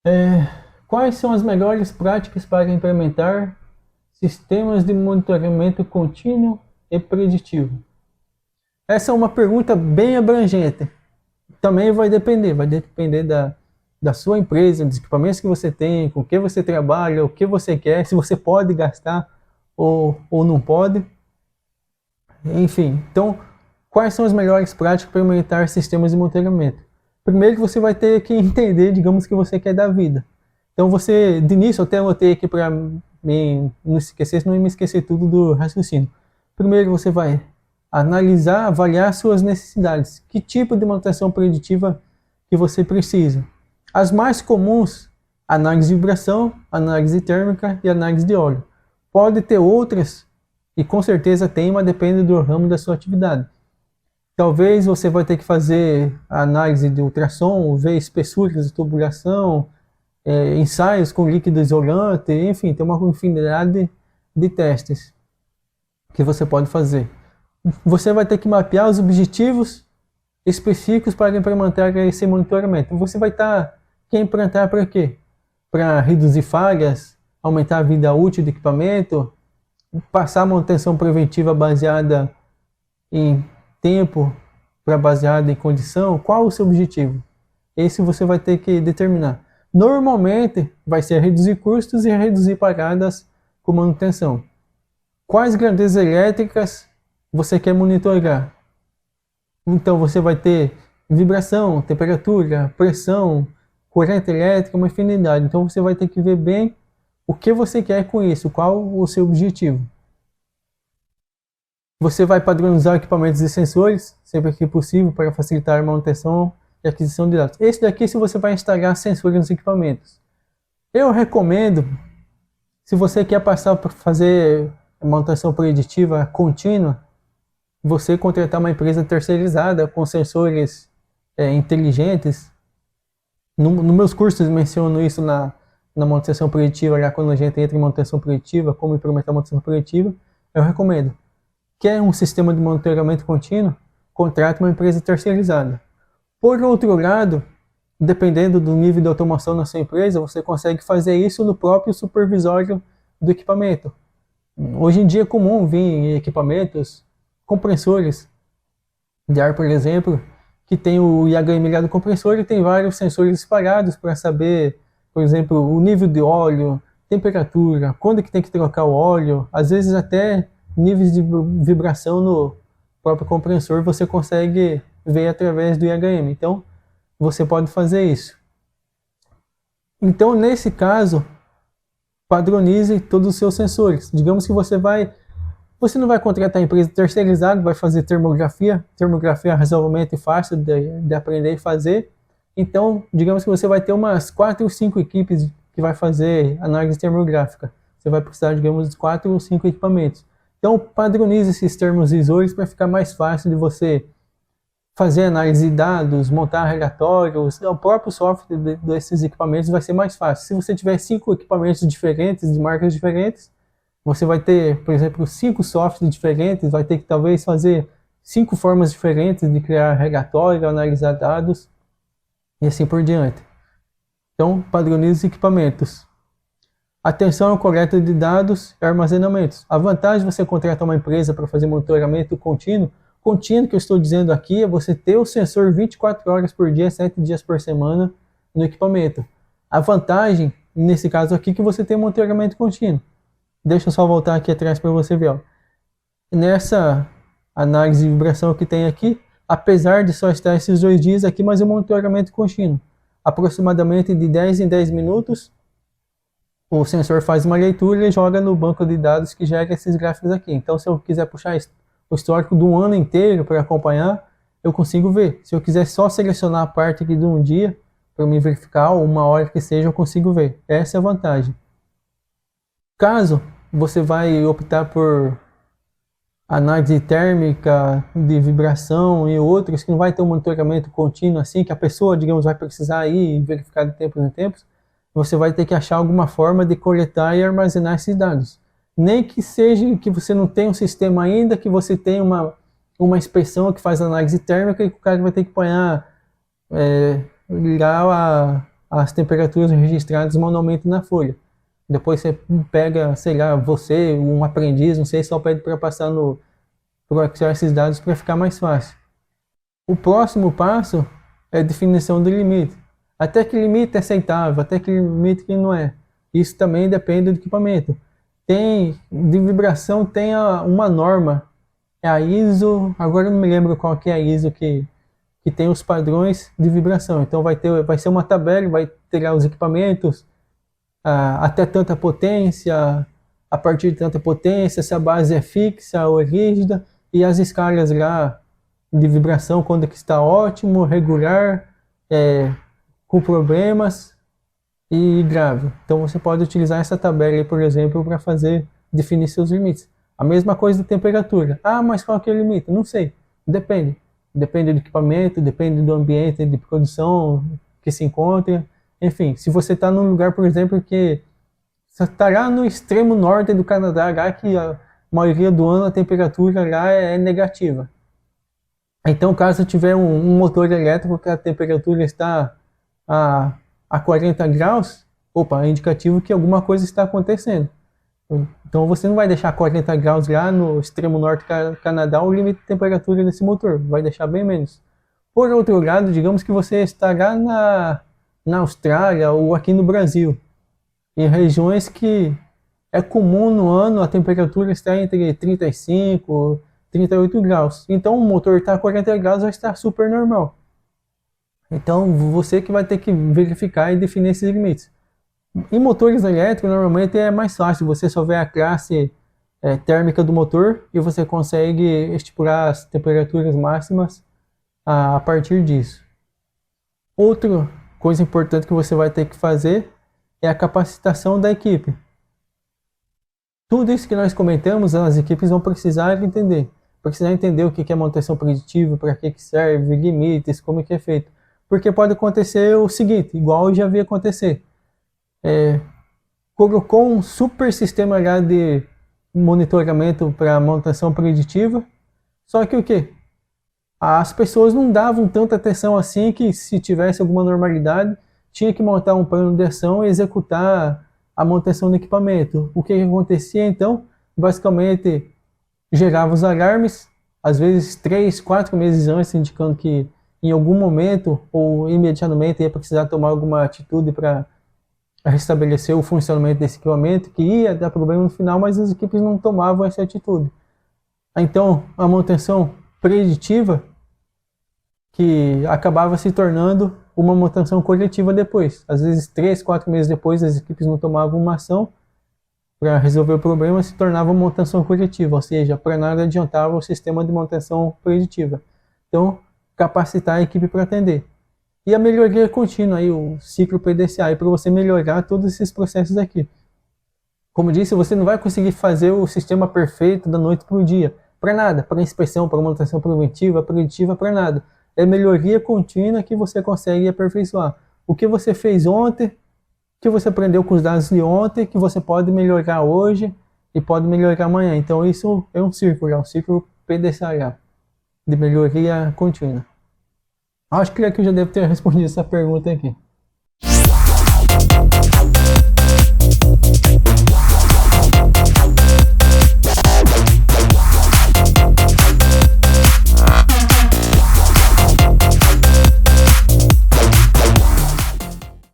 É, Quais são as melhores práticas para implementar sistemas de monitoramento contínuo e preditivo? Essa é uma pergunta bem abrangente. Também vai depender da sua empresa, dos equipamentos que você tem, com o que você trabalha, o que você quer, se você pode gastar ou não pode. Enfim, então, quais são as melhores práticas para implementar sistemas de monitoramento? Primeiro que você vai ter que entender, digamos, o que você quer da vida. Então você, de início, eu até anotei aqui para não esquecer, senão eu me esquecer tudo do raciocínio. Primeiro você vai analisar, avaliar suas necessidades. Que tipo de manutenção preditiva que você precisa? As mais comuns, análise de vibração, análise térmica e análise de óleo. Pode ter outras, e com certeza tem, mas depende do ramo da sua atividade. Talvez você vai ter que fazer a análise de ultrassom, ver espessuras de tubulação, ensaios com líquido isolante, enfim, tem uma infinidade de testes que você pode fazer. Você vai ter que mapear os objetivos específicos para implementar esse monitoramento. Você vai quer implantar para quê? Para reduzir falhas, aumentar a vida útil do equipamento, passar manutenção preventiva baseada em tempo para baseada em condição. Qual o seu objetivo? Esse você vai ter que determinar. Normalmente vai ser reduzir custos e reduzir pagadas com manutenção. Quais grandezas elétricas você quer monitorar? Então você vai ter vibração, temperatura, pressão, corrente elétrica, uma infinidade. Então você vai ter que ver bem o que você quer com isso, qual o seu objetivo. Você vai padronizar equipamentos e sensores, sempre que possível, para facilitar a manutenção e aquisição de dados. Esse daqui se você vai instalar sensores nos equipamentos. Eu recomendo, se você quer passar para fazer manutenção preditiva contínua, você contratar uma empresa terceirizada com sensores inteligentes. Nos meus cursos eu menciono isso na manutenção preditiva, já quando a gente entra em manutenção preditiva, como implementar manutenção preditiva, eu recomendo. Quer um sistema de monitoramento contínuo? Contrate uma empresa terceirizada. Por outro lado, dependendo do nível de automação na sua empresa, você consegue fazer isso no próprio supervisório do equipamento. Hoje em dia é comum vir equipamentos, compressores de ar, por exemplo, que tem o IHM ligado ao compressor e tem vários sensores espalhados para saber, por exemplo, o nível de óleo, temperatura, quando que tem que trocar o óleo, às vezes até níveis de vibração no próprio compressor você consegue ver através do IHM. Então, você pode fazer isso. Então, nesse caso, padronize todos os seus sensores. Digamos que você não vai contratar a empresa terceirizada, vai fazer termografia. Termografia é razoavelmente fácil de aprender e fazer. Então, digamos que você vai ter umas 4 ou 5 equipes que vai fazer análise termográfica. Você vai precisar, digamos, de 4 ou 5 equipamentos. Então, padronize esses termosvisores para ficar mais fácil de você fazer análise de dados, montar relatórios. O próprio software desses equipamentos vai ser mais fácil. Se você tiver 5 equipamentos diferentes, de marcas diferentes, você vai ter, por exemplo, 5 softwares diferentes, vai ter que talvez fazer 5 formas diferentes de criar relatório, analisar dados e assim por diante. Então, padronize os equipamentos. Atenção ao coleta de dados e armazenamentos. A vantagem de você contratar uma empresa para fazer monitoramento contínuo que eu estou dizendo aqui é você ter o sensor 24 horas por dia, 7 dias por semana no equipamento. A vantagem, nesse caso aqui, é que você tem monitoramento contínuo. Deixa eu só voltar aqui atrás para você ver. Ó. Nessa análise de vibração que tem aqui, apesar de só estar esses 2 dias aqui, mas é um monitoramento contínuo. Aproximadamente de 10 em 10 minutos, o sensor faz uma leitura e joga no banco de dados que gera esses gráficos aqui. Então, se eu quiser puxar o histórico do ano inteiro para acompanhar, eu consigo ver. Se eu quiser só selecionar a parte aqui de um dia, para me verificar, ou uma hora que seja, eu consigo ver. Essa é a vantagem. Caso você vai optar por análise térmica, de vibração e outros, que não vai ter um monitoramento contínuo assim, que a pessoa, digamos, vai precisar ir verificar de tempos em tempos, você vai ter que achar alguma forma de coletar e armazenar esses dados. Nem que seja que você não tenha um sistema ainda, que você tenha uma inspeção que faz análise térmica e o cara vai ter que apanhar, ligar as temperaturas registradas manualmente na folha. Depois você pega, sei lá, você, um aprendiz, não sei, só pede para passar pro Excel esses dados para ficar mais fácil. O próximo passo é a definição do limite. Até que limite é aceitável, até que limite que não é. Isso também depende do equipamento. De vibração tem uma norma, é a ISO, agora eu não me lembro qual que é a ISO que tem os padrões de vibração. Então vai ser uma tabela, vai ter lá os equipamentos, até tanta potência, a partir de tanta potência, se a base é fixa ou rígida, e as escalas lá de vibração, quando que está ótimo, regular, com problemas e grave. Então você pode utilizar essa tabela aí, por exemplo, para definir seus limites. A mesma coisa de temperatura. Mas qual que é o limite? Não sei. Depende. Depende do equipamento, depende do ambiente de produção que se encontra. Enfim, se você está num lugar, por exemplo, que você está lá no extremo norte do Canadá, lá que a maioria do ano a temperatura lá é negativa. Então, caso tiver um motor elétrico que a temperatura está a 40 graus, é indicativo que alguma coisa está acontecendo. Então você não vai deixar 40 graus lá no extremo norte do Canadá o limite de temperatura desse motor, vai deixar bem menos. Por outro lado, digamos que você estará na Austrália ou aqui no Brasil, em regiões que é comum no ano a temperatura estar entre 35 e 38 graus. Então o motor está a 40 graus vai estar super normal. Então você que vai ter que verificar e definir esses limites. Em motores elétricos, normalmente é mais fácil, você só vê a classe térmica do motor e você consegue estipular as temperaturas máximas a partir disso. Outra coisa importante que você vai ter que fazer é a capacitação da equipe. Tudo isso que nós comentamos, as equipes vão precisar entender. Precisar entender o que é manutenção preditiva, para que serve, limites, como que é feito. Porque pode acontecer o seguinte, igual eu já vi acontecer. Colocou um super sistema lá de monitoramento para manutenção preditiva, só que o que? As pessoas não davam tanta atenção assim que se tivesse alguma normalidade, tinha que montar um plano de ação e executar a manutenção do equipamento. O que acontecia então? Basicamente, gerava os alarmes, às vezes 3, 4 meses antes, indicando que em algum momento ou imediatamente ia precisar tomar alguma atitude para restabelecer o funcionamento desse equipamento, que ia dar problema no final, mas as equipes não tomavam essa atitude. Então, a manutenção preditiva, que acabava se tornando uma manutenção coletiva depois. Às vezes, 3, 4 meses depois, as equipes não tomavam uma ação para resolver o problema, se tornava uma manutenção coletiva, ou seja, para nada adiantava o sistema de manutenção preditiva. Então, capacitar a equipe para atender. E a melhoria contínua, aí, o ciclo PDCA, para você melhorar todos esses processos aqui. Como disse, você não vai conseguir fazer o sistema perfeito da noite para o dia. Para nada, para inspeção, para manutenção preventiva, preditiva, para nada. É melhoria contínua que você consegue aperfeiçoar. O que você fez ontem, o que você aprendeu com os dados de ontem, que você pode melhorar hoje e pode melhorar amanhã. Então isso é um ciclo PDCA, de melhoria contínua. Acho que aqui eu já devo ter respondido essa pergunta aqui.